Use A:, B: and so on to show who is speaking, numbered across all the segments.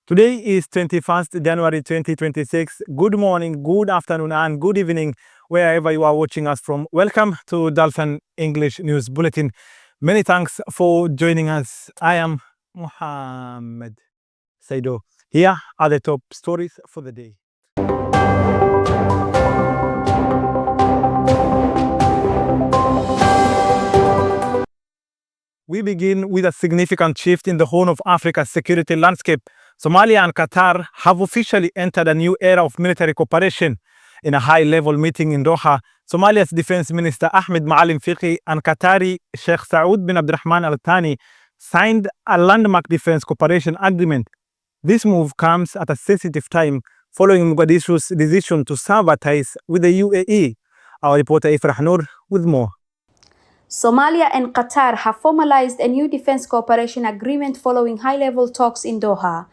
A: Today is 21st January 2026. Good morning, good afternoon, and good evening, wherever you are watching us from. Welcome to Dalsan English News Bulletin. Many thanks for joining us. I am Mohammed Saido. Here are the top stories for the day. We begin with a significant shift in the Horn of Africa's security landscape. Somalia and Qatar have officially entered a new era of military cooperation. In a high-level meeting in Doha, Somalia's Defense Minister Ahmed Moallim Fiqi and Qatari Sheikh Saud bin Abdurrahman Al Thani signed a landmark defense cooperation agreement. This move comes at a sensitive time following Mogadishu's decision to sever ties with the UAE. Our reporter Ifrah Noor with more.
B: Somalia and Qatar have formalized a new defense cooperation agreement following high-level talks in Doha.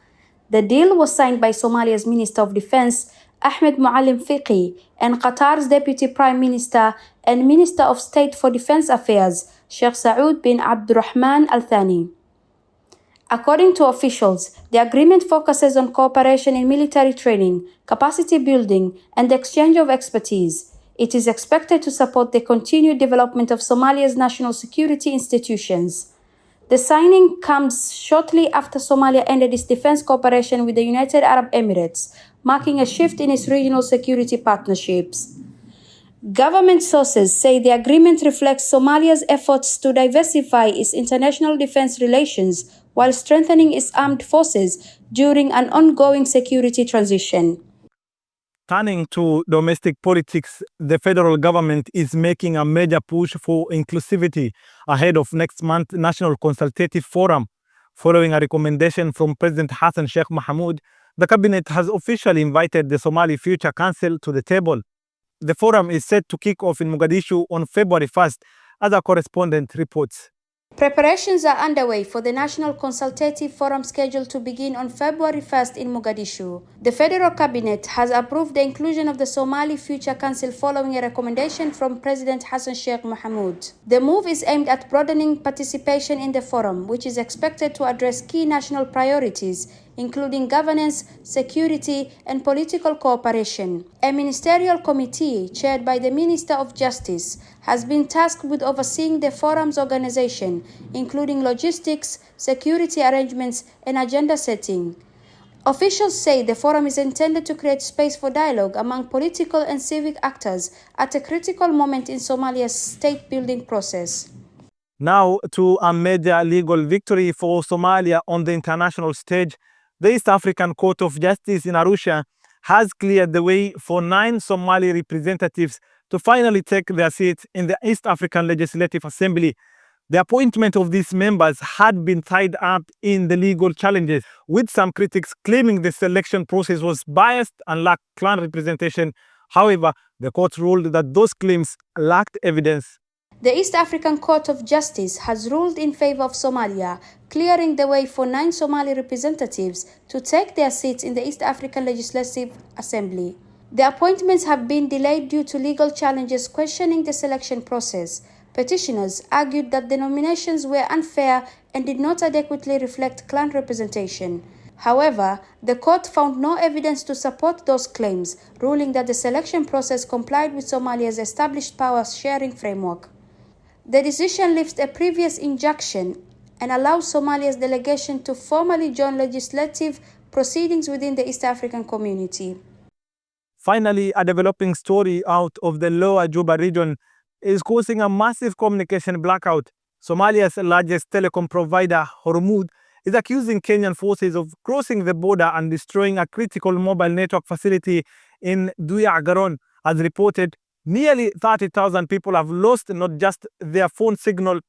B: The deal was signed by Somalia's Minister of Defense, Ahmed Moallim Fiqi, and Qatar's Deputy Prime Minister and Minister of State for Defense Affairs, Sheikh Saud bin Abdurrahman Al Thani. According to officials, the agreement focuses on cooperation in military training, capacity building, and the exchange of expertise. It is expected to support the continued development of Somalia's national security institutions. The signing comes shortly after Somalia ended its defense cooperation with the United Arab Emirates, marking a shift in its regional security partnerships. Government sources say the agreement reflects Somalia's efforts to diversify its international defense relations while strengthening its armed forces during an ongoing security transition.
A: Turning to domestic politics, the federal government is making a major push for inclusivity ahead of next month's National Consultative Forum. Following a recommendation from President Hassan Sheikh Mohamud, the cabinet has officially invited the Somali Future Council to the table. The forum is set to kick off in Mogadishu on February 1st, as our correspondent reports.
B: Preparations are underway for the National Consultative Forum scheduled to begin on February 1st in Mogadishu. The federal cabinet has approved the inclusion of the Somali Future Council following a recommendation from President Hassan Sheikh Mohamud. The move is aimed at broadening participation in the forum, which is expected to address key national priorities, including governance, security, and political cooperation. A ministerial committee, chaired by the Minister of Justice, has been tasked with overseeing the forum's organization, including logistics, security arrangements, and agenda setting. Officials say the forum is intended to create space for dialogue among political and civic actors at a critical moment in Somalia's state-building process.
A: Now to a major legal victory for Somalia on the international stage. The East African Court of Justice in Arusha has cleared the way for 9 Somali representatives to finally take their seats in the East African Legislative Assembly. The appointment of these members had been tied up in the legal challenges, with some critics claiming the selection process was biased and lacked clan representation. However, the court ruled that those claims lacked evidence.
B: The East African Court of Justice has ruled in favor of Somalia, clearing the way for 9 Somali representatives to take their seats in the East African Legislative Assembly. The appointments have been delayed due to legal challenges questioning the selection process. Petitioners argued that the nominations were unfair and did not adequately reflect clan representation. However, the court found no evidence to support those claims, ruling that the selection process complied with Somalia's established power-sharing framework. The decision lifts a previous injunction and allows Somalia's delegation to formally join legislative proceedings within the East African community.
A: Finally, a developing story out of the Lower Juba region is causing a massive communication blackout. Somalia's largest telecom provider, Hormuz, is accusing Kenyan forces of crossing the border and destroying a critical mobile network facility in Duya Garon. As reported, nearly 30,000 people have lost not just their phone signal,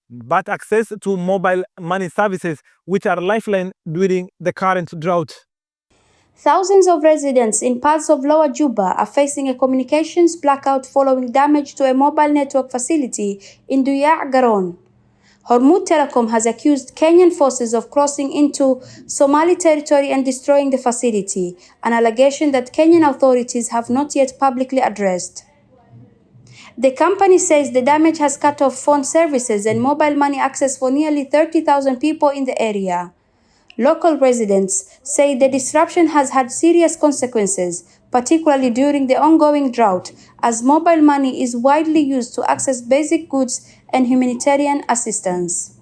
A: but access to mobile money services, which are a lifeline during the current drought.
B: Thousands of residents in parts of Lower Juba are facing a communications blackout following damage to a mobile network facility in Duya Garon. Hormuz Telecom has accused Kenyan forces of crossing into Somali territory and destroying the facility, an allegation that Kenyan authorities have not yet publicly addressed. The company says the damage has cut off phone services and mobile money access for nearly 30,000 people in the area. Local residents say the disruption has had serious consequences, particularly during the ongoing drought, as mobile money is widely used to access basic goods and humanitarian assistance.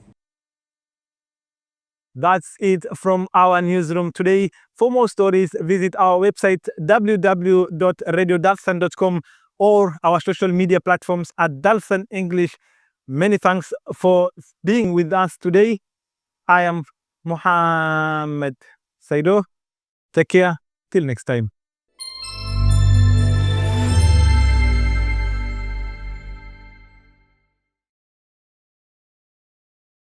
A: That's it from our newsroom today. For more stories, visit our website www.radiodalsan.com or our social media platforms at Dalsan English. Many thanks for being with us today. I am Mohammed Saido. Take care. Till next time.